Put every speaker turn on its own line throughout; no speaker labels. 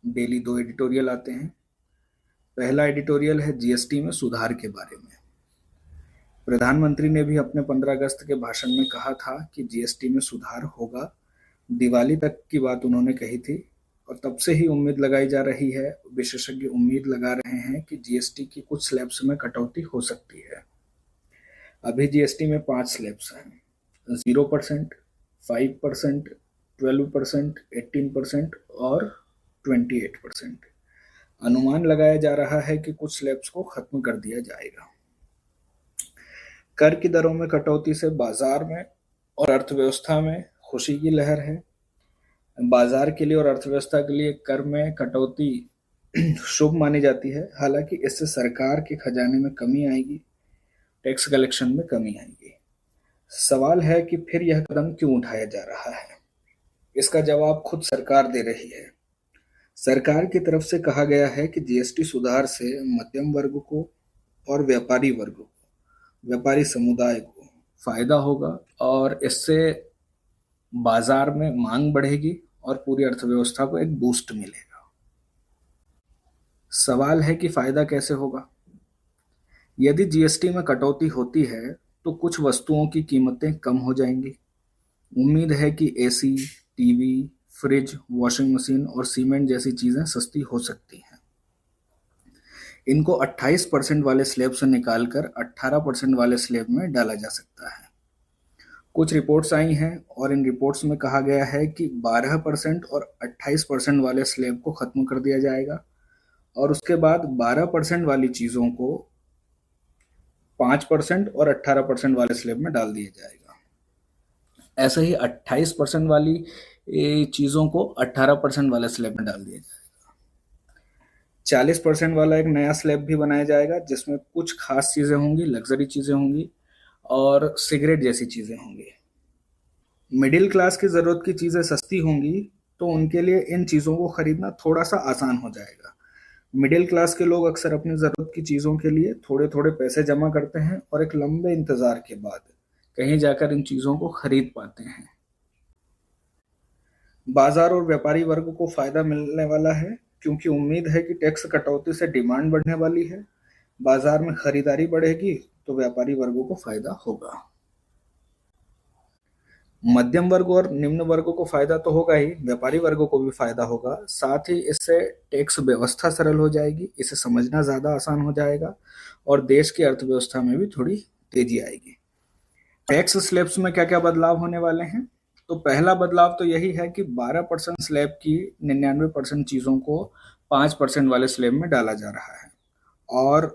Daily 2 editorial आते हैं। पहला एडिटोरियल है जीएसटी में सुधार के बारे में। प्रधानमंत्री ने भी अपने 15 अगस्त के भाषण में कहा था कि जीएसटी में सुधार होगा। दिवाली तक की बात उन्होंने कही थी और तब से ही उम्मीद लगाई जा रही है, विशेषज्ञ उम्मीद लगा रहे हैं कि जीएसटी की कुछ स्लैब्स में कटौती हो सकती है। अभी जीएसटी में 5 स्लैब्स हैं, 0%, 5%, 12%, 18% और 28%। अनुमान लगाया जा रहा है कि कुछ स्लैब्स को खत्म कर दिया जाएगा। कर की दरों में कटौती से बाजार में और अर्थव्यवस्था में खुशी की लहर है। बाजार के लिए और अर्थव्यवस्था के लिए कर में कटौती शुभ मानी जाती है। हालांकि इससे सरकार के खजाने में कमी आएगी, टैक्स कलेक्शन में कमी आएगी। सवाल है कि फिर यह कदम क्यों उठाया जा रहा है। इसका जवाब खुद सरकार दे रही है। सरकार की तरफ से कहा गया है कि जीएसटी सुधार से मध्यम वर्ग को और व्यापारी समुदाय को फायदा होगा और इससे बाजार में मांग बढ़ेगी और पूरी अर्थव्यवस्था को एक बूस्ट मिलेगा। सवाल है कि फायदा कैसे होगा। यदि जीएसटी में कटौती होती है तो कुछ वस्तुओं की कीमतें कम हो जाएंगी। उम्मीद है कि AC, TV, fridge, washing machine और सीमेंट जैसी चीजें सस्ती हो सकती हैं। इनको 28% वाले स्लैब से निकालकर 18% वाले स्लैब में डाला जा सकता है। कुछ रिपोर्ट्स आई हैं और इन रिपोर्ट्स में कहा गया है कि 12% और 28% वाले स्लैब को खत्म कर दिया जाएगा और उसके बाद 12% वाली चीजों को 5% और 18% वाले स्लैब में डाल दिया जाएगा। ऐसे ही 28% वाली चीजों को 18% वाले स्लैब में डाल दिया जाएगा। 40% वाला एक नया स्लैब भी बनाया जाएगा जिसमें कुछ खास चीजें होंगी, लग्जरी चीजें होंगी और सिगरेट जैसी चीजें होंगी। मिडिल क्लास की जरूरत की चीजें सस्ती होंगी तो उनके लिए इन चीजों को खरीदना थोड़ा सा आसान हो जाएगा। मिडिल क्लास के लोग अक्सर अपनी जरूरत की चीजों के लिए थोड़े थोड़े पैसे जमा करते हैं और एक लंबे इंतजार के बाद कहीं जाकर इन चीजों को खरीद पाते हैं। बाजार और व्यापारी वर्ग को फायदा मिलने वाला है क्योंकि उम्मीद है कि टैक्स कटौती से डिमांड बढ़ने वाली है। बाजार में खरीदारी बढ़ेगी तो व्यापारी वर्गों को फायदा होगा। मध्यम वर्ग और निम्न वर्गों को फायदा तो होगा ही, व्यापारी वर्गों को भी फायदा होगा। साथ ही इससे टैक्स व्यवस्था सरल हो जाएगी, इसे समझना ज्यादा आसान हो जाएगा और देश की अर्थव्यवस्था में भी थोड़ी तेजी आएगी। टैक्स स्लैब्स में क्या क्या बदलाव होने वाले हैं? तो पहला बदलाव तो यही है कि 12% स्लैब की 99% चीजों को 5% वाले स्लैब में डाला जा रहा है और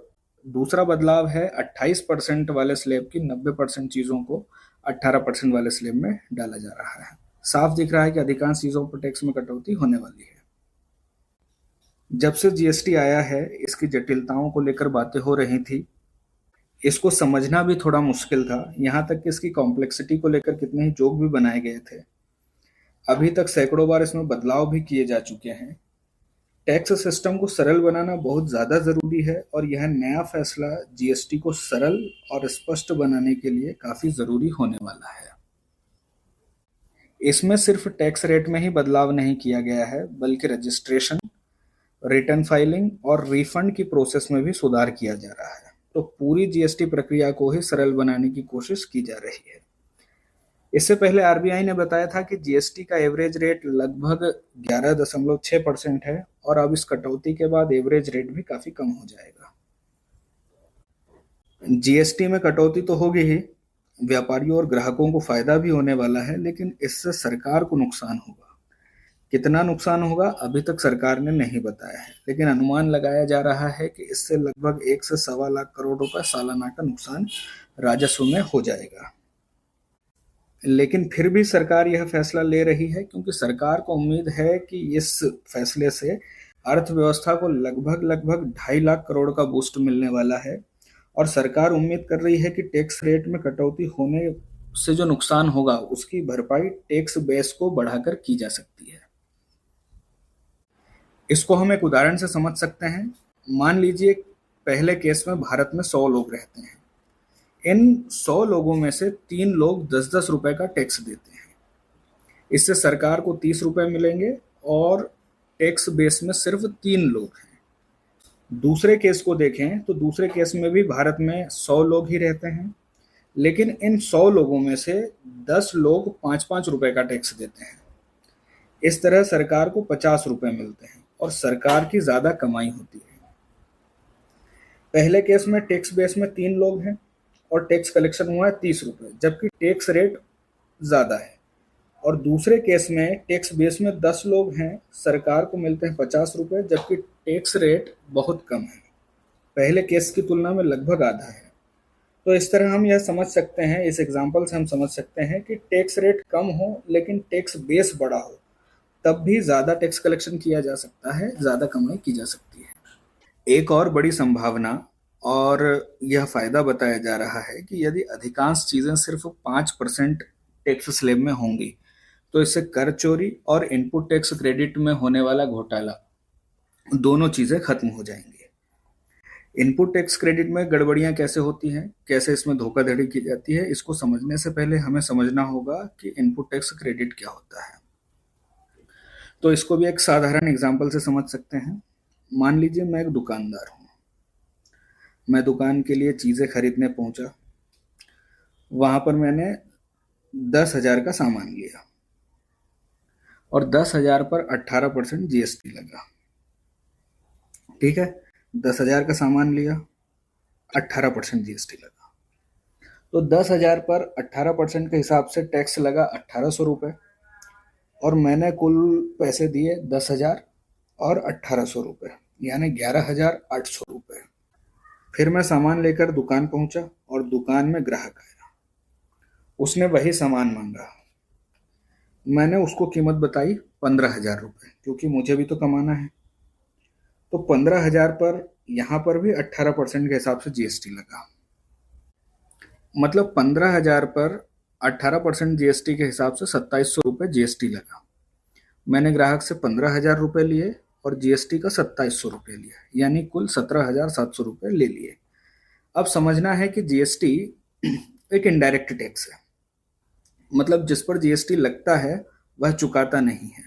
दूसरा बदलाव है 28% वाले स्लैब की 90% चीजों को 18% वाले स्लैब में डाला जा रहा है। साफ दिख रहा है कि अधिकांश चीजों पर टैक्स में कटौती होने वाली है। जब से जीएसटी आया है इसकी जटिलताओं को लेकर बातें हो रही थी। इसको समझना भी थोड़ा मुश्किल था, यहाँ तक कि इसकी कॉम्प्लेक्सिटी को लेकर कितने ही जोक भी बनाए गए थे। अभी तक सैकड़ों बार इसमें बदलाव भी किए जा चुके हैं। टैक्स सिस्टम को सरल बनाना बहुत ज्यादा जरूरी है और यह नया फैसला जीएसटी को सरल और स्पष्ट बनाने के लिए काफी जरूरी होने वाला है। इसमें सिर्फ टैक्स रेट में ही बदलाव नहीं किया गया है बल्कि रजिस्ट्रेशन, रिटर्न फाइलिंग और रिफंड की प्रोसेस में भी सुधार किया जा रहा है। तो पूरी जीएसटी प्रक्रिया को ही सरल बनाने की कोशिश की जा रही है। इससे पहले आरबीआई ने बताया था कि जीएसटी का एवरेज रेट लगभग 11.6% है और अब इस कटौती के बाद एवरेज रेट भी काफी कम हो जाएगा। जीएसटी में कटौती तो होगी ही, व्यापारियों और ग्राहकों को फायदा भी होने वाला है, लेकिन इससे सरकार को नुकसान होगा। कितना नुकसान होगा अभी तक सरकार ने नहीं बताया है, लेकिन अनुमान लगाया जा रहा है कि इससे लगभग 1 से 1.25 लाख करोड़ रुपए सालाना का नुकसान राजस्व में हो जाएगा। लेकिन फिर भी सरकार यह फैसला ले रही है क्योंकि सरकार को उम्मीद है कि इस फैसले से अर्थव्यवस्था को लगभग 2.5 लाख करोड़ का बूस्ट मिलने वाला है और सरकार उम्मीद कर रही है कि टैक्स रेट में कटौती होने से जो नुकसान होगा उसकी भरपाई टैक्स बेस को बढ़ाकर की जा सकती है। इसको हम एक उदाहरण से समझ सकते हैं। मान लीजिए पहले केस में भारत में 100 लोग रहते हैं। इन 100 लोगों में से 3 लोग 10-10 रुपए का टैक्स देते हैं। इससे सरकार को 30 रुपए मिलेंगे और टैक्स बेस में सिर्फ 3 लोग हैं। दूसरे केस को देखें तो दूसरे केस में भी भारत में 100 लोग ही रहते हैं, लेकिन इन 100 लोगों में से 10 लोग 5-5 रुपए का टैक्स देते हैं। इस तरह सरकार को 50 रुपए मिलते हैं और सरकार की ज्यादा कमाई होती है। पहले केस में टैक्स बेस में 3 लोग हैं और टैक्स कलेक्शन हुआ है 30 रुपए, जबकि टैक्स रेट ज्यादा है। और दूसरे केस में टैक्स बेस में 10 लोग हैं, सरकार को मिलते हैं 50 रुपए, जबकि टैक्स रेट बहुत कम है, पहले केस की तुलना में लगभग आधा है। तो इस तरह हम यह समझ सकते हैं, इस एग्जाम्पल से हम समझ सकते हैं कि टैक्स रेट कम हो लेकिन टैक्स बेस बड़ा हो, तब भी ज्यादा टैक्स कलेक्शन किया जा सकता है, ज्यादा कमाई की जा सकती है। एक और बड़ी संभावना और यह फायदा बताया जा रहा है कि यदि अधिकांश चीजें सिर्फ 5% टैक्स स्लैब में होंगी तो इससे कर चोरी और इनपुट टैक्स क्रेडिट में होने वाला घोटाला दोनों चीजें खत्म हो जाएंगी। इनपुट टैक्स क्रेडिट में गड़बड़ियां कैसे होती हैं, कैसे इसमें धोखाधड़ी की जाती है, इसको समझने से पहले हमें समझना होगा कि इनपुट टैक्स क्रेडिट क्या होता है। तो इसको भी एक साधारण एग्जाम्पल से समझ सकते हैं। मान लीजिए मैं एक दुकानदार हूँ, मैं दुकान के लिए चीजें खरीदने पहुंचा। वहां पर मैंने 10,000 का सामान लिया और 10,000 पर 18% जीएसटी लगा। ठीक है, 10,000 का सामान लिया, 18% जीएसटी लगा, तो 10,000 पर 18% के हिसाब से टैक्स लगा 1,800 रुपये और मैंने कुल पैसे दिए 10,000 और 1,800 रुपये, यानी 11,800 रुपये। फिर मैं सामान लेकर दुकान पहुंचा और दुकान में ग्राहक आया, उसने वही सामान मांगा। मैंने उसको कीमत बताई 15,000 रुपये, क्योंकि मुझे भी तो कमाना है। तो 15,000 पर यहाँ पर भी 18% के हिसाब से जीएसटी लगा, मतलब 15,000 पर 18% जीएसटी के हिसाब से 2,700 रुपये जीएसटी लगा। मैंने ग्राहक से 15,000 रुपये लिए और जीएसटी का 2,700 रुपये लिया, यानी कुल 17,700 रुपये ले लिए। अब समझना है कि जीएसटी एक इनडायरेक्ट टैक्स है, मतलब जिस पर जीएसटी लगता है वह चुकाता नहीं है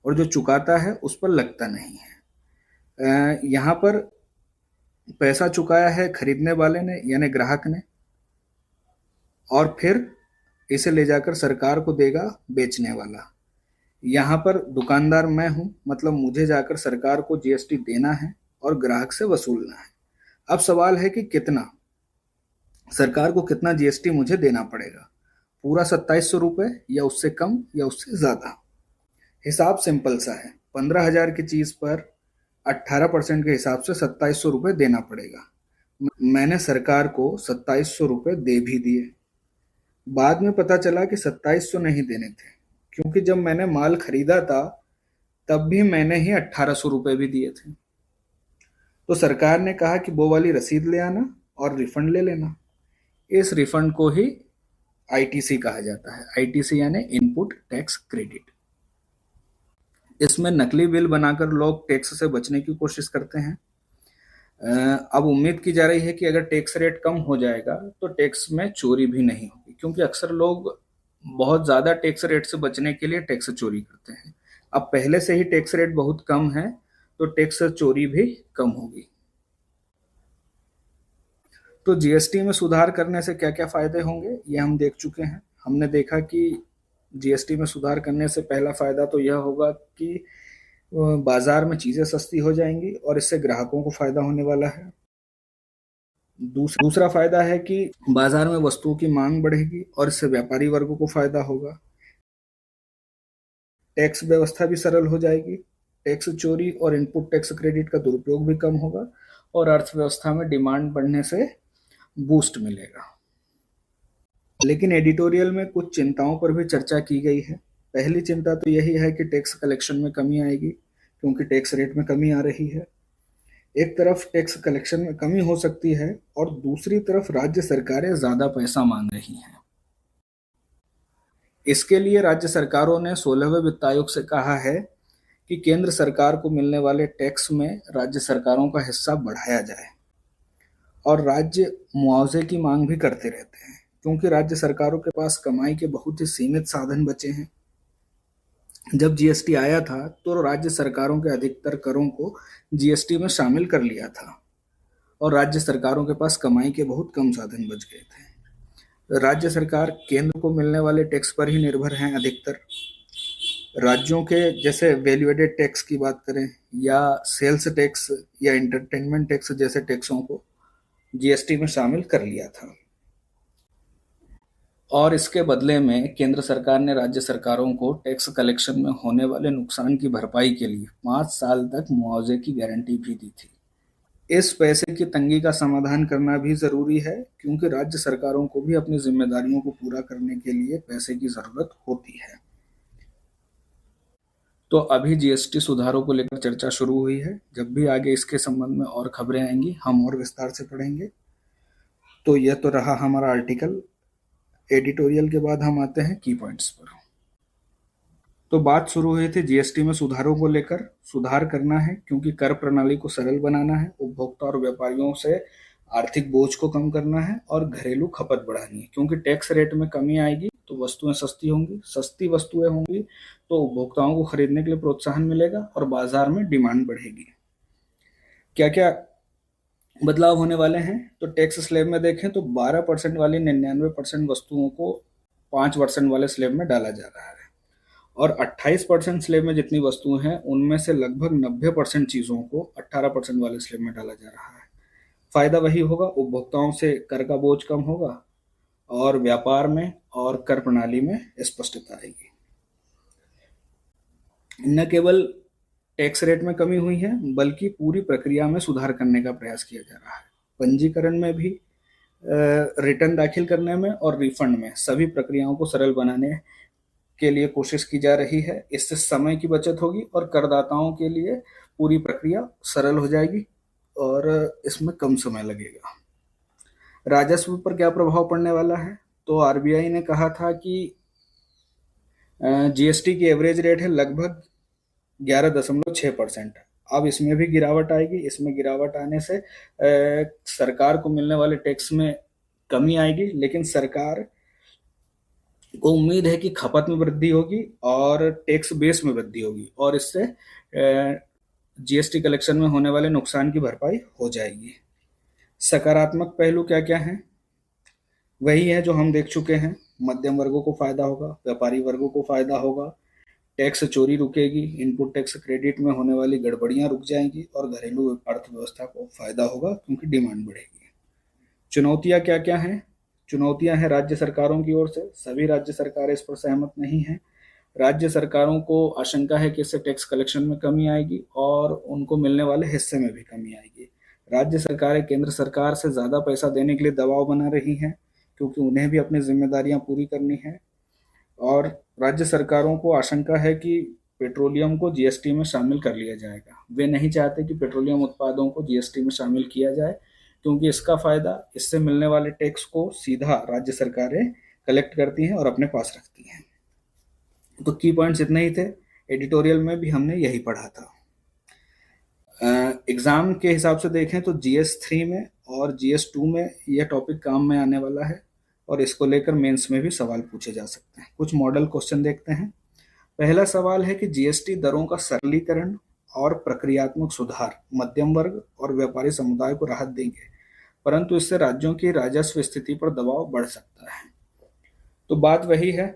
और जो चुकाता है उस पर लगता नहीं है। यहाँ पर पैसा चुकाया है खरीदने वाले ने, यानी ग्राहक ने, और फिर इसे ले जाकर सरकार को देगा बेचने वाला। यहाँ पर दुकानदार मैं हूँ, मतलब मुझे जाकर सरकार को जीएसटी देना है और ग्राहक से वसूलना है। अब सवाल है कि कितना, सरकार को कितना जीएसटी मुझे देना पड़ेगा, पूरा 2,700 रुपये या उससे कम या उससे ज्यादा। हिसाब सिंपल सा है, 15,000 की चीज पर 18% के हिसाब से 2,700 रुपये देना पड़ेगा। मैंने सरकार को 2,700 रुपये दे भी दिए। बाद में पता चला कि 2,700 नहीं देने थे, क्योंकि जब मैंने माल खरीदा था तब भी मैंने ही 1,800 रुपये भी दिए थे। तो सरकार ने कहा कि वो वाली रसीद ले आना और रिफंड ले लेना। इस रिफंड को ही आईटीसी कहा जाता है। आईटीसी यानी इनपुट टैक्स क्रेडिट। इसमें नकली बिल बनाकर लोग टैक्स से बचने की कोशिश करते हैं। अब उम्मीद की जा रही है कि अगर टैक्स रेट कम हो जाएगा तो टैक्स में चोरी भी नहीं होगी, क्योंकि अक्सर लोग बहुत ज़्यादा टैक्स रेट से बचने के लिए टैक्स चोरी करते हैं। अब पहले से ही टैक्स रेट बहुत कम है तो टैक्स चोरी भी कम होगी। तो जीएसटी में सुधार करने से क्या क्या फायदे होंगे ये हम देख चुके हैं। हमने देखा कि जीएसटी में सुधार करने से पहला फायदा तो यह होगा कि बाजार में चीजें सस्ती हो जाएंगी और इससे ग्राहकों को फायदा होने वाला है। दूसरा फायदा है कि बाजार में वस्तुओं की मांग बढ़ेगी और इससे व्यापारी वर्गों को फायदा होगा। टैक्स व्यवस्था भी सरल हो जाएगी, टैक्स चोरी और इनपुट टैक्स क्रेडिट का दुरुपयोग भी कम होगा और अर्थव्यवस्था में डिमांड बढ़ने से बूस्ट मिलेगा। लेकिन एडिटोरियल में कुछ चिंताओं पर भी चर्चा की गई है। पहली चिंता तो यही है कि टैक्स कलेक्शन में कमी आएगी, क्योंकि टैक्स रेट में कमी आ रही है। एक तरफ टैक्स कलेक्शन में कमी हो सकती है और दूसरी तरफ राज्य सरकारें ज्यादा पैसा मांग रही हैं। इसके लिए राज्य सरकारों ने 16वें वित्त आयोग से कहा है कि केंद्र सरकार को मिलने वाले टैक्स में राज्य सरकारों का हिस्सा बढ़ाया जाए और राज्य मुआवजे की मांग भी करते रहते हैं, क्योंकि राज्य सरकारों के पास कमाई के बहुत ही सीमित साधन बचे हैं। जब जीएसटी आया था तो राज्य सरकारों के अधिकतर करों को जीएसटी में शामिल कर लिया था और राज्य सरकारों के पास कमाई के बहुत कम साधन बच गए थे। राज्य सरकार केंद्र को मिलने वाले टैक्स पर ही निर्भर हैं अधिकतर। राज्यों के जैसे वैल्यू एडेड टैक्स की बात करें या सेल्स टैक्स या एंटरटेनमेंट टैक्स जैसे टैक्सों को जीएसटी में शामिल कर लिया था और इसके बदले में केंद्र सरकार ने राज्य सरकारों को टैक्स कलेक्शन में होने वाले नुकसान की भरपाई के लिए 5 साल तक मुआवजे की गारंटी भी दी थी। इस पैसे की तंगी का समाधान करना भी जरूरी है क्योंकि राज्य सरकारों को भी अपनी जिम्मेदारियों को पूरा करने के लिए पैसे की जरूरत होती है। तो अभी जीएसटी सुधारों को लेकर चर्चा शुरू हुई है। जब भी आगे इसके संबंध में और खबरें आएंगी हम और विस्तार से पढ़ेंगे। तो यह तो रहा हमारा आर्टिकल। एडिटोरियल के बाद हम आते हैं की पॉइंट्स पर। तो बात शुरू हुई थी जीएसटी में सुधारों को लेकर। सुधार करना है क्योंकि कर प्रणाली को सरल बनाना है, उपभोक्ता और व्यापारियों से आर्थिक बोझ को कम करना है और घरेलू खपत बढ़ानी है क्योंकि टैक्स रेट में कमी आएगी तो वस्तुएं सस्ती होंगी, सस्ती वस्तुएं होंगी तो उपभोक्ताओं को खरीदने के लिए प्रोत्साहन मिलेगा और बाजार में डिमांड बढ़ेगी। क्या क्या बदलाव होने वाले हैं तो टैक्स स्लैब में देखें तो 12% वाली 99% वस्तुओं को 5% वाले स्लैब में डाला जा रहा है और 28% स्लैब में जितनी वस्तुएं हैं उनमें से लगभग 90% चीजों को 18% वाले स्लैब में डाला जा रहा है। फायदा वही होगा, उपभोक्ताओं से कर का बोझ कम होगा और व्यापार में और कर प्रणाली में स्पष्टता आएगी। न केवल टैक्स रेट में कमी हुई है बल्कि पूरी प्रक्रिया में सुधार करने का प्रयास किया जा रहा है। पंजीकरण में भी, रिटर्न दाखिल करने में और रिफंड में सभी प्रक्रियाओं को सरल बनाने के लिए कोशिश की जा रही है। इससे समय की बचत होगी और करदाताओं के लिए पूरी प्रक्रिया सरल हो जाएगी और इसमें कम समय लगेगा। राजस्व पर क्या प्रभाव पड़ने वाला है तो आरबीआई ने कहा था कि जीएसटी की एवरेज रेट है लगभग 11.6%। अब इसमें भी गिरावट आएगी। इसमें गिरावट आने से सरकार को मिलने वाले टैक्स में कमी आएगी लेकिन सरकार को उम्मीद है कि खपत में वृद्धि होगी और टैक्स बेस में वृद्धि होगी और इससे जीएसटी कलेक्शन में होने वाले नुकसान की भरपाई हो जाएगी। सकारात्मक पहलू क्या क्या हैं वही है जो हम देख चुके हैं। मध्यम वर्गों को फायदा होगा, व्यापारी वर्गों को फायदा होगा, टैक्स चोरी रुकेगी, इनपुट टैक्स क्रेडिट में होने वाली गड़बड़ियां रुक जाएंगी और घरेलू अर्थव्यवस्था को फायदा होगा क्योंकि डिमांड बढ़ेगी। चुनौतियां क्या क्या हैं? चुनौतियां हैं राज्य सरकारों की ओर से। सभी राज्य सरकारें इस पर सहमत नहीं हैं। राज्य सरकारों को आशंका है कि इससे टैक्स कलेक्शन में कमी आएगी और उनको मिलने वाले हिस्से में भी कमी आएगी। राज्य सरकारें केंद्र सरकार से ज़्यादा पैसा देने के लिए दबाव बना रही हैं क्योंकि उन्हें भी अपनी जिम्मेदारियां पूरी करनी है और राज्य सरकारों को आशंका है कि पेट्रोलियम को जीएसटी में शामिल कर लिया जाएगा। वे नहीं चाहते कि पेट्रोलियम उत्पादों को जीएसटी में शामिल किया जाए क्योंकि इसका फायदा, इससे मिलने वाले टैक्स को सीधा राज्य सरकारें कलेक्ट करती हैं और अपने पास रखती हैं। तो की पॉइंट्स इतने ही थे। एडिटोरियल में भी हमने यही पढ़ा था। एग्जाम के हिसाब से देखें तो GS3 में और GS2 में यह टॉपिक काम में आने वाला है और इसको लेकर मेंस में भी सवाल पूछे जा सकते हैं। कुछ मॉडल क्वेश्चन देखते हैं। पहला सवाल है कि जीएसटी दरों का सरलीकरण और प्रक्रियात्मक सुधार मध्यम वर्ग और व्यापारी समुदाय को राहत देंगे परंतु इससे राज्यों की राजस्व स्थिति पर दबाव बढ़ सकता है। तो बात वही है,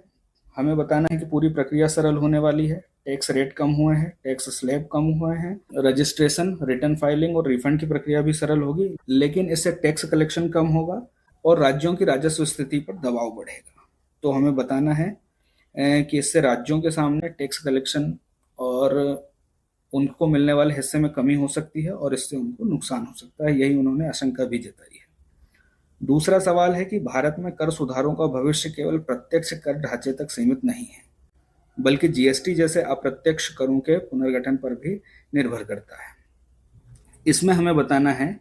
हमें बताना है कि पूरी प्रक्रिया सरल होने वाली है, टैक्स रेट कम हुए हैं, टैक्स स्लैब कम हुए हैं, रजिस्ट्रेशन, रिटर्न फाइलिंग और रिफंड की प्रक्रिया भी सरल होगी लेकिन इससे टैक्स कलेक्शन कम होगा और राज्यों की राजस्व स्थिति पर दबाव बढ़ेगा। तो हमें बताना है कि इससे राज्यों के सामने टैक्स कलेक्शन और उनको मिलने वाले हिस्से में कमी हो सकती है और इससे उनको नुकसान हो सकता है। यही उन्होंने आशंका भी जताई है। दूसरा सवाल है कि भारत में कर सुधारों का भविष्य केवल प्रत्यक्ष कर ढांचे तक सीमित नहीं है बल्कि जीएसटी जैसे अप्रत्यक्ष करों के पुनर्गठन पर भी निर्भर करता है। इसमें हमें बताना है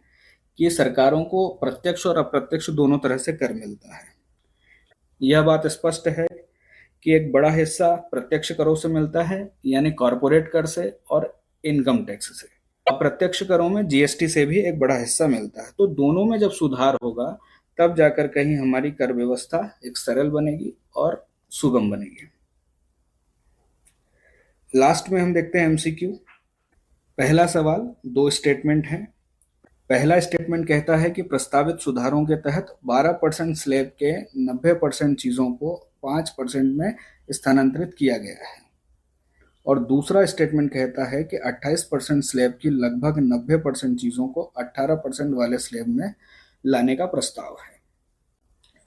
कि सरकारों को प्रत्यक्ष और अप्रत्यक्ष दोनों तरह से कर मिलता है। यह बात स्पष्ट है कि एक बड़ा हिस्सा प्रत्यक्ष करों से मिलता है यानी कॉरपोरेट कर से और इनकम टैक्स से। अप्रत्यक्ष करों में जीएसटी से भी एक बड़ा हिस्सा मिलता है। तो दोनों में जब सुधार होगा तब जाकर कहीं हमारी कर व्यवस्था एक सरल बनेगी और सुगम बनेगी। लास्ट में हम देखते हैं एमसीक्यू। पहला सवाल, दो स्टेटमेंट हैं। पहला स्टेटमेंट कहता है कि प्रस्तावित सुधारों के तहत 12% स्लैब के 90% चीजों को 5% में स्थानांतरित किया गया है। और दूसरा स्टेटमेंट कहता है कि 28% स्लैब की लगभग 90% चीजों को 18% वाले स्लैब में लाने का प्रस्ताव है।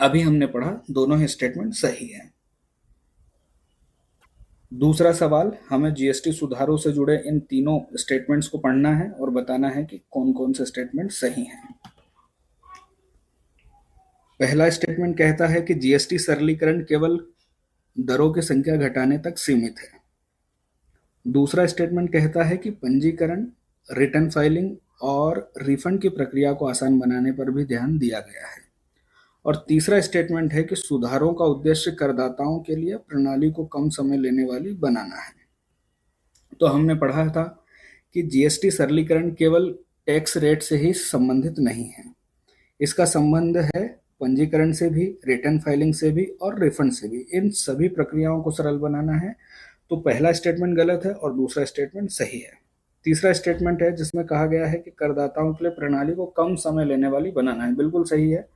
अभी हमने पढ़ा दोनों ही स्टेटमेंट सही है। दूसरा सवाल, हमें जीएसटी सुधारों से जुड़े इन तीनों स्टेटमेंट्स को पढ़ना है और बताना है कि कौन कौन से स्टेटमेंट सही हैं। पहला स्टेटमेंट कहता है कि जीएसटी सरलीकरण केवल दरों की संख्या घटाने तक सीमित है। दूसरा स्टेटमेंट कहता है कि पंजीकरण, रिटर्न फाइलिंग और रिफंड की प्रक्रिया को आसान बनाने पर भी ध्यान दिया गया है। और तीसरा स्टेटमेंट है कि सुधारों का उद्देश्य करदाताओं के लिए प्रणाली को कम समय लेने वाली बनाना है। तो हमने पढ़ा था कि जीएसटी सरलीकरण केवल टैक्स रेट से ही संबंधित नहीं है, इसका संबंध है पंजीकरण से भी, रिटर्न फाइलिंग से भी और रिफंड से भी। इन सभी प्रक्रियाओं को सरल बनाना है। तो पहला स्टेटमेंट गलत है और दूसरा स्टेटमेंट सही है। तीसरा स्टेटमेंट है जिसमें कहा गया है कि करदाताओं के लिए प्रणाली को कम समय लेने वाली बनाना है, बिल्कुल सही है।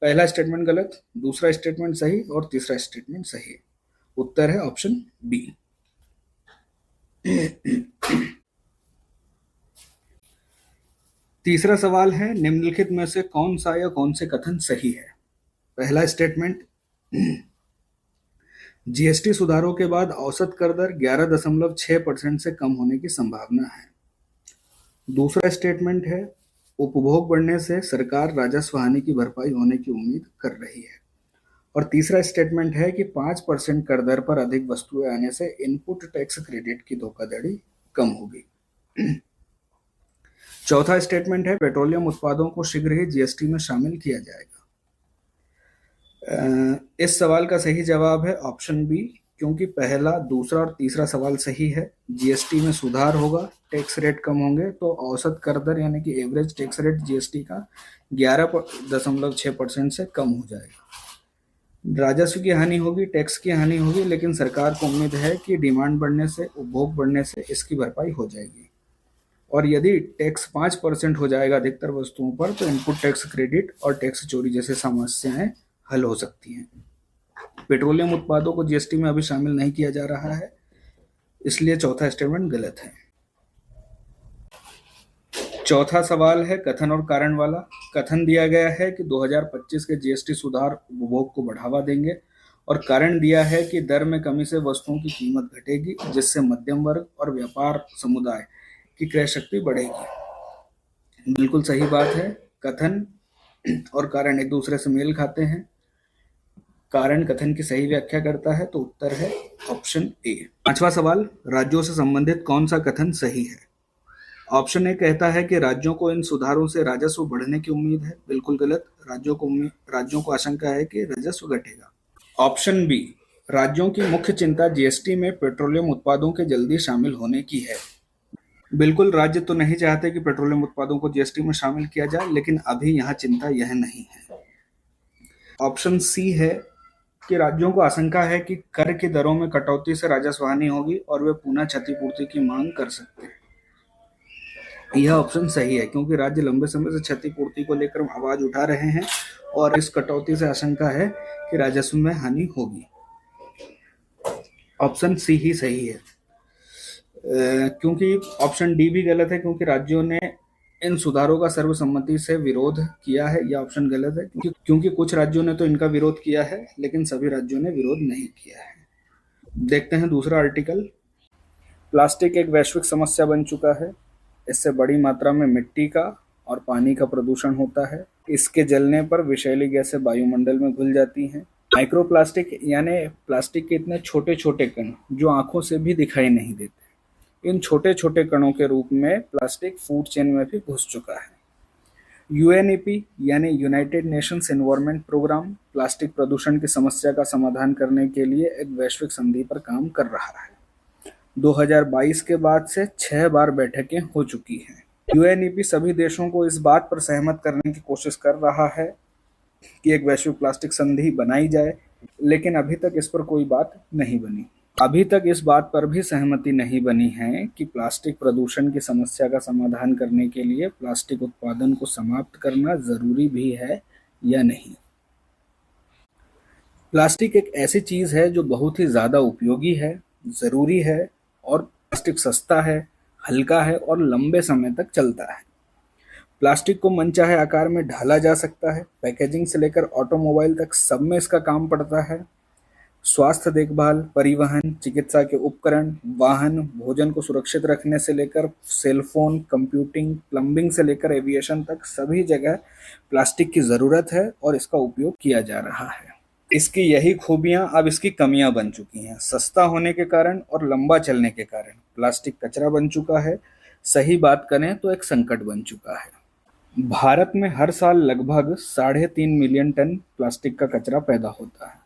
पहला स्टेटमेंट गलत, दूसरा स्टेटमेंट सही और तीसरा स्टेटमेंट सही। उत्तर है ऑप्शन बी। तीसरा सवाल है, निम्नलिखित में से कौन सा या कौन से कथन सही है। पहला स्टेटमेंट, जीएसटी सुधारों के बाद औसत कर दर 11.6% से कम होने की संभावना है। दूसरा स्टेटमेंट है, उपभोग बढ़ने से सरकार राजस्व हानि की भरपाई होने की उम्मीद कर रही है। और तीसरा स्टेटमेंट है कि 5% कर दर पर अधिक वस्तुएं आने से इनपुट टैक्स क्रेडिट की धोखाधड़ी कम होगी। चौथा स्टेटमेंट है, पेट्रोलियम उत्पादों को शीघ्र ही जीएसटी में शामिल किया जाएगा। इस सवाल का सही जवाब है ऑप्शन बी, क्योंकि पहला, दूसरा और तीसरा सवाल सही है। जीएसटी में सुधार होगा, टैक्स रेट कम होंगे, तो औसत कर दर यानी कि एवरेज टैक्स रेट जीएसटी का 11.6% से कम हो जाएगा। राजस्व की हानि होगी, टैक्स की हानि होगी, लेकिन सरकार को उम्मीद है कि डिमांड बढ़ने से, उपभोग बढ़ने से इसकी भरपाई हो जाएगी। और यदि टैक्स 5% हो जाएगा अधिकतर वस्तुओं पर, तो इनपुट टैक्स क्रेडिट और टैक्स चोरी जैसी समस्याएं हल हो सकती हैं। पेट्रोलियम उत्पादों को जीएसटी में अभी शामिल नहीं किया जा रहा है, इसलिए चौथा स्टेटमेंट गलत है। चौथा सवाल है कथन और कारण वाला। कथन दिया गया है कि 2025 के जीएसटी सुधार उपभोग को बढ़ावा देंगे, और कारण दिया है कि दर में कमी से वस्तुओं की कीमत घटेगी, जिससे मध्यम वर्ग और व्यापार समुदाय की क्रय शक्ति बढ़ेगी। बिल्कुल सही बात है। कथन और कारण एक दूसरे से मेल खाते हैं। कारण कथन की सही व्याख्या करता है, तो उत्तर है ऑप्शन ए। पांचवा सवाल, राज्यों से संबंधित कौन सा कथन सही है। ऑप्शन ए कहता है कि राज्यों को इन सुधारों से राजस्व बढ़ने की उम्मीद है, बिल्कुल गलत। राज्यों को आशंका है कि राजस्व घटेगा। ऑप्शन बी, राज्यों की मुख्य चिंता जीएसटी में पेट्रोलियम उत्पादों के जल्दी शामिल होने की है। बिल्कुल, राज्य तो नहीं चाहते कि पेट्रोलियम उत्पादों को जीएसटी में शामिल किया जाए, लेकिन अभी यहाँ चिंता यह नहीं है। ऑप्शन सी है कि राज्यों को आशंका है कि कर की दरों में कटौती से राजस्व हानि होगी और वे पुनः क्षतिपूर्ति की मांग कर सकते हैं। यह ऑप्शन सही है, क्योंकि राज्य लंबे समय से क्षतिपूर्ति को लेकर आवाज उठा रहे हैं और इस कटौती से आशंका है कि राजस्व में हानि होगी। ऑप्शन सी ही सही है। क्योंकि ऑप्शन डी भी गलत है, क्योंकि राज्यों ने इन सुधारों का सर्वसम्मति से विरोध किया है। यह ऑप्शन गलत है, क्योंकि कुछ राज्यों ने तो इनका विरोध किया है, लेकिन सभी राज्यों ने विरोध नहीं किया है। देखते हैं दूसरा आर्टिकल। प्लास्टिक एक वैश्विक समस्या बन चुका है। इससे बड़ी मात्रा में मिट्टी का और पानी का प्रदूषण होता है। इसके जलने पर विषैली गैसें वायुमंडल में घुल जाती हैं। माइक्रोप्लास्टिक यानी प्लास्टिक के इतने छोटे छोटे कण जो आंखों से भी दिखाई नहीं देते, इन छोटे छोटे कणों के रूप में प्लास्टिक फूड चेन में भी घुस चुका है। यूएनईपी यानी United Nations environment programme plastic प्रदूषण की समस्या का समाधान करने के लिए एक वैश्विक संधि पर काम कर रहा है। 2022 के बाद से 6 बार बैठकें हो चुकी हैं। यूएनईपी सभी देशों को इस बात पर सहमत करने की कोशिश कर रहा है कि एक वैश्विक प्लास्टिक संधि बनाई जाए, लेकिन अभी तक इस पर कोई बात नहीं बनी। अभी तक इस बात पर भी सहमति नहीं बनी है कि प्लास्टिक प्रदूषण की समस्या का समाधान करने के लिए प्लास्टिक उत्पादन को समाप्त करना जरूरी भी है या नहीं। प्लास्टिक एक ऐसी चीज है जो बहुत ही ज्यादा उपयोगी है, जरूरी है, और प्लास्टिक सस्ता है, हल्का है और लंबे समय तक चलता है। प्लास्टिक को मनचाहे आकार में ढाला जा सकता है, पैकेजिंग से लेकर ऑटोमोबाइल तक सब में इसका काम पड़ता है। स्वास्थ्य देखभाल, परिवहन, चिकित्सा के उपकरण, वाहन, भोजन को सुरक्षित रखने से लेकर सेलफोन, कंप्यूटिंग, प्लम्बिंग से लेकर एविएशन तक सभी जगह प्लास्टिक की जरूरत है और इसका उपयोग किया जा रहा है। इसकी यही खूबियां अब इसकी कमियां बन चुकी हैं। सस्ता होने के कारण और लंबा चलने के कारण प्लास्टिक कचरा बन चुका है। सही बात करें तो एक संकट बन चुका है। भारत में हर साल लगभग 3.5 मिलियन टन प्लास्टिक का कचरा पैदा होता है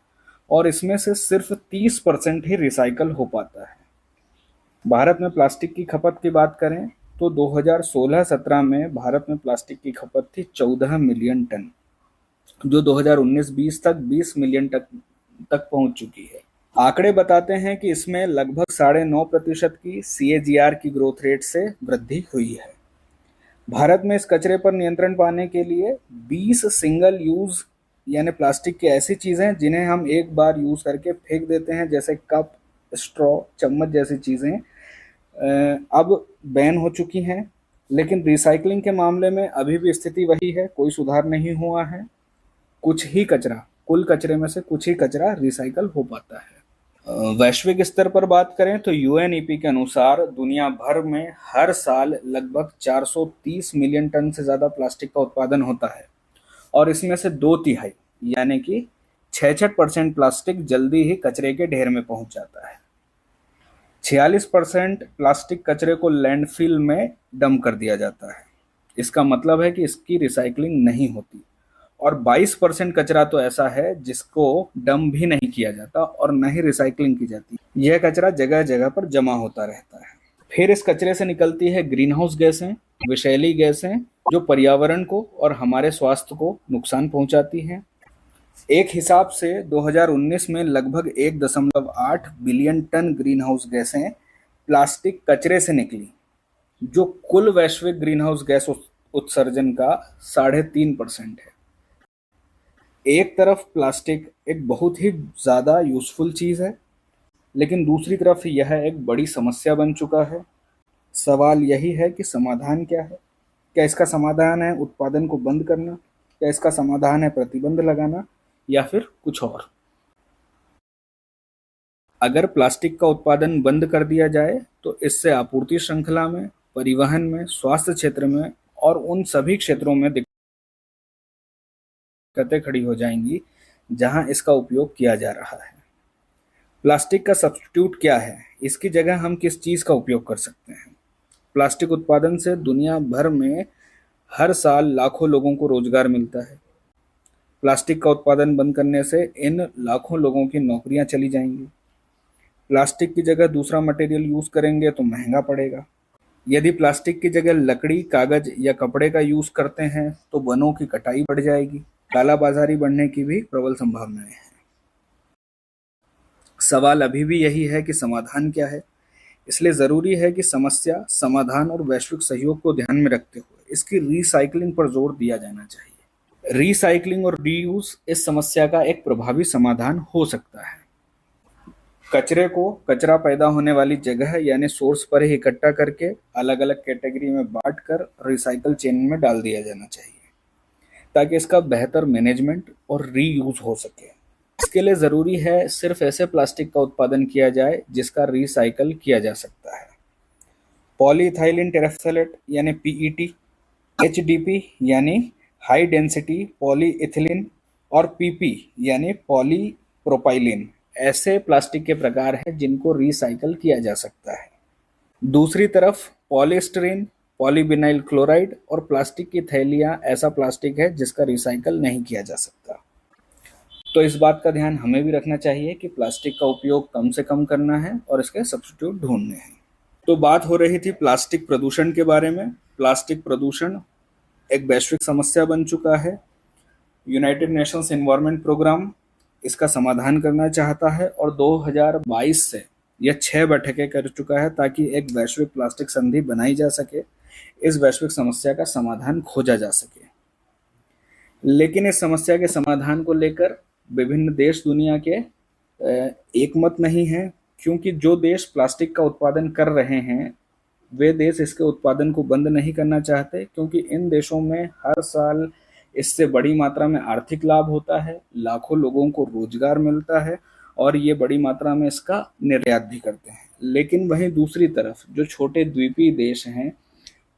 और इसमें से सिर्फ 30% ही रिसाइकल हो पाता है। भारत में प्लास्टिक की खपत की बात करें तो 2016-17 में भारत में प्लास्टिक की खपत थी 14 मिलियन टन, जो 2019-20 तक 20 मिलियन तक पहुंच चुकी है। आंकड़े बताते हैं कि इसमें लगभग 9.5% की CAGR की ग्रोथ रेट से वृद्धि हुई है। भारत में इस कचरे पर नियंत्रण पाने के लिए 20 सिंगल यूज यानी प्लास्टिक की ऐसी चीजें जिन्हें हम एक बार यूज करके फेंक देते हैं, जैसे कप, स्ट्रॉ, चम्मच जैसी चीजें अब बैन हो चुकी हैं। लेकिन रिसाइकलिंग के मामले में अभी भी स्थिति वही है, कोई सुधार नहीं हुआ है। कुछ ही कचरा, कुल कचरे में से कुछ ही कचरा रिसाइकल हो पाता है। वैश्विक स्तर पर बात करें तो UNEP के अनुसार दुनिया भर में हर साल लगभग 430 मिलियन टन से ज्यादा प्लास्टिक का उत्पादन होता है और इसमें से 2/3 यानी कि 66% प्लास्टिक जल्दी ही कचरे के ढेर में पहुंच जाता है। 46% प्लास्टिक कचरे को लैंडफिल में डंप कर दिया जाता है। इसका मतलब है कि इसकी रिसाइकलिंग नहीं होती। और 22% कचरा तो ऐसा है जिसको डंप भी नहीं किया जाता और न ही रिसाइकलिंग की जाती। यह कचरा जगह जगह पर जमा होता रहता है। फिर इस कचरे से निकलती है ग्रीन हाउस गैसें, विषैली गैसें, जो पर्यावरण को और हमारे स्वास्थ्य को नुकसान पहुंचाती हैं। एक हिसाब से 2019 में लगभग 1.8 बिलियन टन ग्रीन हाउस गैसें प्लास्टिक कचरे से निकली, जो कुल वैश्विक ग्रीन हाउस गैस उत्सर्जन का 3.5% है। एक तरफ प्लास्टिक एक बहुत ही ज़्यादा यूज़फुल चीज़ है, लेकिन दूसरी तरफ यह एक बड़ी समस्या बन चुका है। सवाल यही है कि समाधान क्या है? क्या इसका समाधान है उत्पादन को बंद करना? क्या इसका समाधान है प्रतिबंध लगाना, या फिर कुछ और? अगर प्लास्टिक का उत्पादन बंद कर दिया जाए तो इससे आपूर्ति श्रृंखला में, परिवहन में, स्वास्थ्य क्षेत्र में और उन सभी क्षेत्रों में दिक्कतें खड़ी हो जाएंगी जहां इसका उपयोग किया जा रहा है। प्लास्टिक का सब्स्टिट्यूट क्या है? इसकी जगह हम किस चीज़ का उपयोग कर सकते हैं? प्लास्टिक उत्पादन से दुनिया भर में हर साल लाखों लोगों को रोजगार मिलता है। प्लास्टिक का उत्पादन बंद करने से इन लाखों लोगों की नौकरियां चली जाएंगी। प्लास्टिक की जगह दूसरा मटेरियल यूज करेंगे तो महंगा पड़ेगा। यदि प्लास्टिक की जगह लकड़ी, कागज या कपड़े का यूज करते हैं तो वनों की कटाई बढ़ जाएगी। कालाबाजारी बढ़ने की भी प्रबल संभावनाएं हैं। सवाल अभी भी यही है कि समाधान क्या है। इसलिए जरूरी है कि समस्या, समाधान और वैश्विक सहयोग को ध्यान में रखते हुए इसकी रिसाइकलिंग पर जोर दिया जाना चाहिए। रिसाइकलिंग और रीयूज इस समस्या का एक प्रभावी समाधान हो सकता है। कचरे को कचरा पैदा होने वाली जगह यानी सोर्स पर ही इकट्ठा करके अलग अलग कैटेगरी में बांटकर रिसाइकल चेन में डाल दिया जाना चाहिए, ताकि इसका बेहतर मैनेजमेंट और रीयूज हो सके। इसके लिए जरूरी है सिर्फ ऐसे प्लास्टिक का उत्पादन किया जाए जिसका रिसाइकल किया जा सकता है। पॉलीइथाइलिन टेरेफ्थलेट यानी PET, HDP यानी हाई डेंसिटी पॉलीइथिलीन और PP यानी पॉलीप्रोपाइलिन ऐसे प्लास्टिक के प्रकार हैं जिनको रिसाइकल किया जा सकता है। दूसरी तरफ पॉलीस्टीरीन, पॉलीविनाइल क्लोराइड और प्लास्टिक की थैलियां ऐसा प्लास्टिक है जिसका रिसाइकल नहीं किया जा सकता। तो इस बात का ध्यान हमें भी रखना चाहिए कि प्लास्टिक का उपयोग कम से कम करना है और इसके सब्स्टिट्यूट ढूंढने हैं। तो बात हो रही थी प्लास्टिक प्रदूषण के बारे में। प्लास्टिक प्रदूषण एक वैश्विक समस्या बन चुका है। यूनाइटेड नेशंस एनवायरनमेंट प्रोग्राम इसका समाधान करना चाहता है और 2022 से यह 6 बैठकें कर चुका है ताकि एक वैश्विक प्लास्टिक संधि बनाई जा सके, इस वैश्विक समस्या का समाधान खोजा जा सके। लेकिन इस समस्या के समाधान को लेकर विभिन्न देश दुनिया के एकमत नहीं है, क्योंकि जो देश प्लास्टिक का उत्पादन कर रहे हैं वे देश इसके उत्पादन को बंद नहीं करना चाहते, क्योंकि इन देशों में हर साल इससे बड़ी मात्रा में आर्थिक लाभ होता है, लाखों लोगों को रोजगार मिलता है और ये बड़ी मात्रा में इसका निर्यात भी करते हैं। लेकिन वहीं दूसरी तरफ जो छोटे द्वीपीय देश हैं,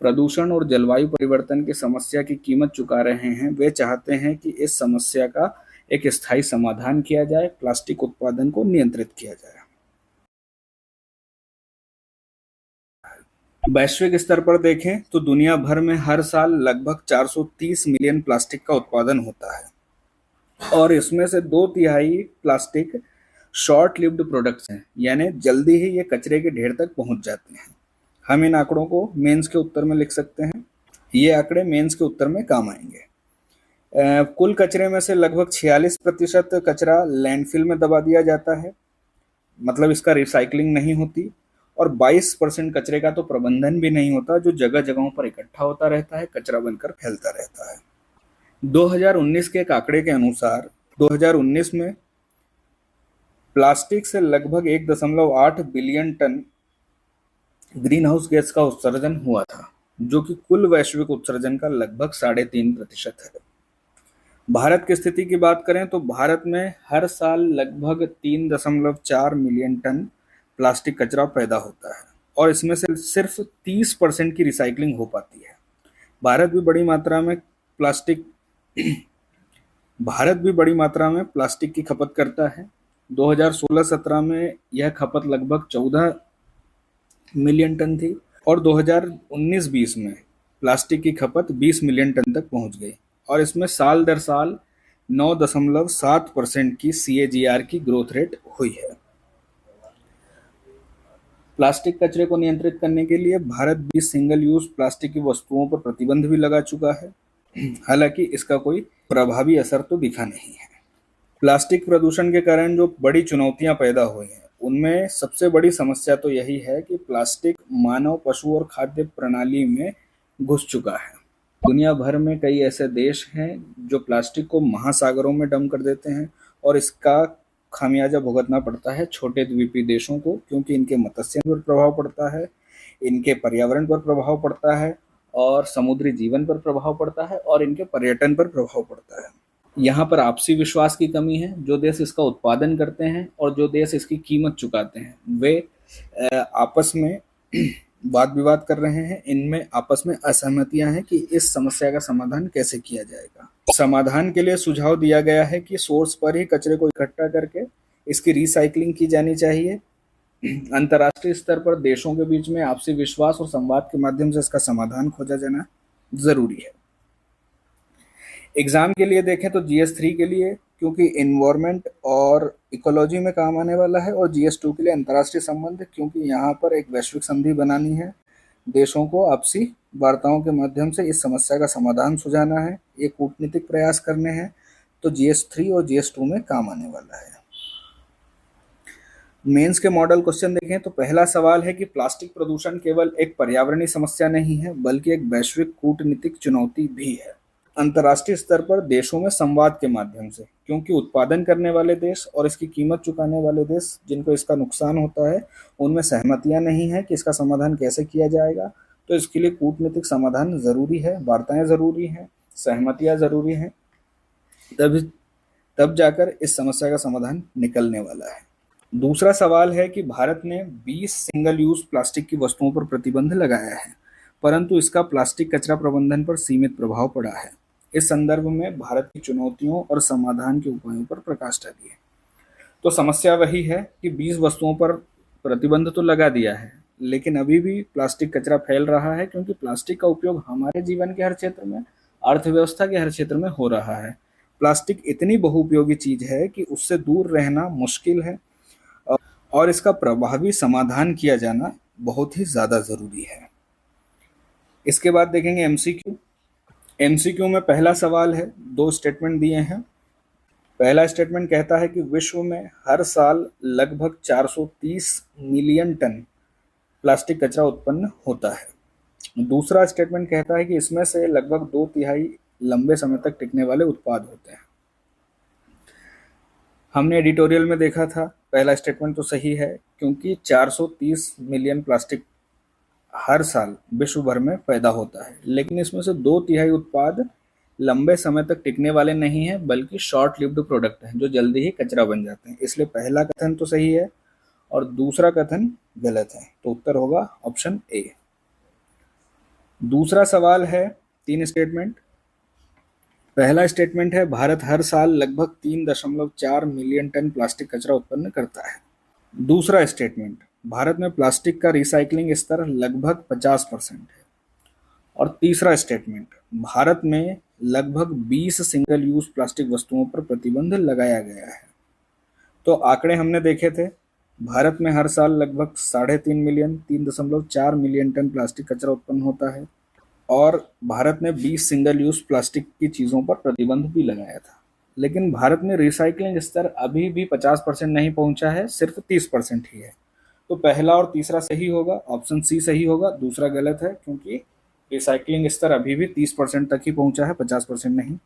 प्रदूषण और जलवायु परिवर्तन की समस्या की कीमत चुका रहे हैं, वे चाहते हैं कि इस समस्या का एक स्थायी समाधान किया जाए, प्लास्टिक उत्पादन को नियंत्रित किया जाए। वैश्विक स्तर पर देखें तो दुनिया भर में हर साल लगभग 430 मिलियन प्लास्टिक का उत्पादन होता है और इसमें से 2/3 प्लास्टिक शॉर्ट लिव्ड प्रोडक्ट्स हैं, यानी जल्दी ही ये कचरे के ढेर तक पहुंच जाते हैं। हम इन आंकड़ों को मेंस के उत्तर में लिख सकते हैं, ये आंकड़े मेंस के उत्तर में काम आएंगे। कुल कचरे में से लगभग 46% कचरा लैंडफिल में दबा दिया जाता है, मतलब इसका रिसाइकलिंग नहीं होती, और 22% कचरे का तो प्रबंधन भी नहीं होता, जो जगह जगहों पर इकट्ठा होता रहता है, कचरा बनकर फैलता रहता है। 2019 के एक आंकड़े के अनुसार 2019 में प्लास्टिक से लगभग 1.8 billion tonne greenhouse gas का उत्सर्जन हुआ था, जो कि कुल वैश्विक उत्सर्जन का लगभग 3.5% है। भारत की स्थिति की बात करें तो भारत में हर साल लगभग 3.4 मिलियन टन प्लास्टिक कचरा पैदा होता है और इसमें से सिर्फ 30% की रिसाइकलिंग हो पाती है। भारत भी बड़ी मात्रा में प्लास्टिक की खपत करता है। 2016-17 में यह खपत लगभग 14 मिलियन टन थी और 2019-20 में प्लास्टिक की खपत 20 मिलियन टन तक पहुंच गई और इसमें साल दर साल 9.7% की CAGR की ग्रोथ रेट हुई है। प्लास्टिक कचरे को नियंत्रित करने के लिए भारत भी सिंगल यूज प्लास्टिक की वस्तुओं पर प्रतिबंध भी लगा चुका है, हालांकि इसका कोई प्रभावी असर तो दिखा नहीं है। प्लास्टिक प्रदूषण के कारण जो बड़ी चुनौतियां पैदा हुई हैं, उनमें सबसे बड़ी समस्या तो यही है कि प्लास्टिक मानव, पशु और खाद्य प्रणाली में घुस चुका है। दुनिया भर में कई ऐसे देश हैं जो प्लास्टिक को महासागरों में डंप कर देते हैं और इसका खामियाजा भुगतना पड़ता है छोटे द्वीपीय देशों को, क्योंकि इनके मत्स्य पर प्रभाव पड़ता है, इनके पर्यावरण पर प्रभाव पड़ता है और समुद्री जीवन पर प्रभाव पड़ता है और इनके पर्यटन पर प्रभाव पड़ता है। यहाँ पर आपसी विश्वास की कमी है। जो देश इसका उत्पादन करते हैं और जो देश इसकी कीमत चुकाते हैं, वे आपस में वाद विवाद कर रहे हैं। इनमें आपस में असहमतियां हैं कि इस समस्या का समाधान कैसे किया जाएगा। समाधान के लिए सुझाव दिया गया है कि सोर्स पर ही कचरे को इकट्ठा करके इसकी रिसाइकलिंग की जानी चाहिए। अंतर्राष्ट्रीय स्तर पर देशों के बीच में आपसी विश्वास और संवाद के माध्यम से इसका समाधान खोजा जाना जरूरी है। एग्जाम के लिए देखें तो GS3 के लिए, क्योंकि इन्वायरमेंट और इकोलॉजी में काम आने वाला है, और GS2 के लिए अंतर्राष्ट्रीय संबंध, क्योंकि यहाँ पर एक वैश्विक संधि बनानी है, देशों को आपसी वार्ताओं के माध्यम से इस समस्या का समाधान सुझाना है, ये कूटनीतिक प्रयास करने हैं, तो GS3 और GS2 में काम आने वाला है। मेंस के मॉडल क्वेश्चन देखें तो पहला सवाल है कि प्लास्टिक प्रदूषण केवल एक पर्यावरणीय समस्या नहीं है, बल्कि एक वैश्विक कूटनीतिक चुनौती भी है। अंतर्राष्ट्रीय स्तर पर देशों में संवाद के माध्यम से, क्योंकि उत्पादन करने वाले देश और इसकी कीमत चुकाने वाले देश जिनको इसका नुकसान होता है, उनमें सहमतियां नहीं है कि इसका समाधान कैसे किया जाएगा, तो इसके लिए कूटनीतिक समाधान जरूरी है, वार्ताएं जरूरी हैं, सहमतियां जरूरी हैं, तब जाकर इस समस्या का समाधान निकलने वाला है। दूसरा सवाल है कि भारत ने 20 सिंगल यूज प्लास्टिक की वस्तुओं पर प्रतिबंध लगाया है, परंतु इसका प्लास्टिक कचरा प्रबंधन पर सीमित प्रभाव पड़ा है। इस संदर्भ में भारत की चुनौतियों और समाधान के उपायों पर प्रकाश डालिए। तो समस्या वही है कि 20 वस्तुओं पर प्रतिबंध तो लगा दिया है, लेकिन अभी भी प्लास्टिक कचरा फैल रहा है, क्योंकि प्लास्टिक का उपयोग हमारे जीवन के हर क्षेत्र में, अर्थव्यवस्था के हर क्षेत्र में हो रहा है। प्लास्टिक इतनी बहुउपयोगी चीज है कि उससे दूर रहना मुश्किल है और इसका प्रभावी समाधान किया जाना बहुत ही ज्यादा जरूरी है। इसके बाद देखेंगे MCQ। MCQ में पहला सवाल है, 2 स्टेटमेंट दिए हैं। पहला स्टेटमेंट कहता है कि विश्व में हर साल लगभग 430 मिलियन टन प्लास्टिक कचरा उत्पन्न होता है। दूसरा स्टेटमेंट कहता है कि इसमें से लगभग 2/3 लंबे समय तक टिकने वाले उत्पाद होते हैं। हमने एडिटोरियल में देखा था पहला स्टेटमेंट तो सही है, क्योंकि 430 मिलियन प्लास्टिक हर साल विश्व भर में पैदा होता है, लेकिन इसमें से 2/3 उत्पाद लंबे समय तक टिकने वाले नहीं हैं, बल्कि शॉर्ट लिव्ड प्रोडक्ट हैं जो जल्दी ही कचरा बन जाते हैं। इसलिए पहला कथन तो सही है और दूसरा कथन गलत है, तो उत्तर होगा ऑप्शन ए। दूसरा सवाल है 3 स्टेटमेंट। पहला स्टेटमेंट है भारत हर साल लगभग 3.4 मिलियन टन प्लास्टिक कचरा उत्पन्न करता है। दूसरा स्टेटमेंट भारत में प्लास्टिक का रिसाइकलिंग स्तर लगभग 50% है। और तीसरा स्टेटमेंट भारत में लगभग 20 सिंगल यूज प्लास्टिक वस्तुओं पर प्रतिबंध लगाया गया है। तो आंकड़े हमने देखे थे, भारत में हर साल लगभग 3.5 मिलियन 3.4 मिलियन टन प्लास्टिक कचरा उत्पन्न होता है और भारत ने 20 सिंगल यूज प्लास्टिक की चीज़ों पर प्रतिबंध भी लगाया था। लेकिन भारत में रिसाइकलिंग स्तर अभी भी 50% नहीं पहुंचा है, सिर्फ 30% ही है। तो पहला और तीसरा सही होगा, ऑप्शन सी सही होगा, दूसरा गलत है क्योंकि रिसाइकलिंग स्तर अभी भी 30% तक ही पहुंचा है, 50% नहीं।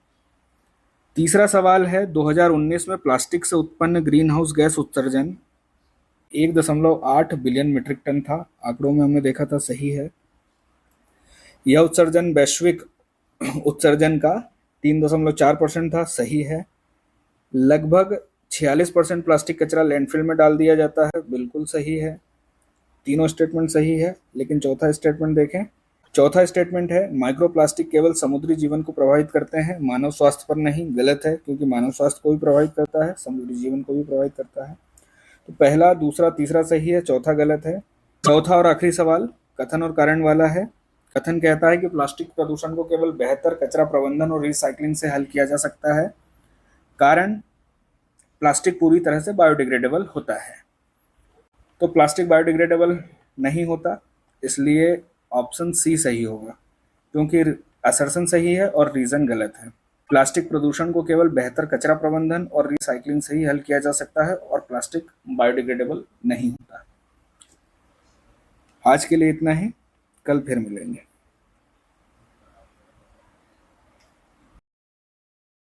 तीसरा सवाल है 2019 में प्लास्टिक से उत्पन्न ग्रीन हाउस गैस उत्सर्जन 1.8 बिलियन मीट्रिक टन था। आंकड़ों में हमने देखा था सही है। यह उत्सर्जन वैश्विक उत्सर्जन का 3.4% था, सही है। लगभग 46% प्लास्टिक कचरा लैंडफिल में डाल दिया जाता है, बिल्कुल सही है। तीनों स्टेटमेंट सही है, लेकिन चौथा स्टेटमेंट देखें। चौथा स्टेटमेंट है माइक्रो प्लास्टिक केवल समुद्री जीवन को प्रभावित करते हैं, मानव स्वास्थ्य पर नहीं। गलत है, क्योंकि मानव स्वास्थ्य को भी प्रभावित करता है, समुद्री जीवन को भी प्रभावित करता है। तो पहला, दूसरा, तीसरा सही है, चौथा गलत है। चौथा और आखिरी सवाल कथन और कारण वाला है। कथन कहता है कि प्लास्टिक प्रदूषण को केवल बेहतर कचरा प्रबंधन और रिसाइकलिंग से हल किया जा सकता है। कारण, प्लास्टिक पूरी तरह से बायोडिग्रेडेबल होता है। तो प्लास्टिक बायोडिग्रेडेबल नहीं होता, इसलिए ऑप्शन सी सही होगा, क्योंकि असर्शन सही है और रीजन गलत है। प्लास्टिक प्रदूषण को केवल बेहतर कचरा प्रबंधन और रिसाइकलिंग से ही हल किया जा सकता है और प्लास्टिक बायोडिग्रेडेबल नहीं होता। आज के लिए इतना ही, कल फिर मिलेंगे।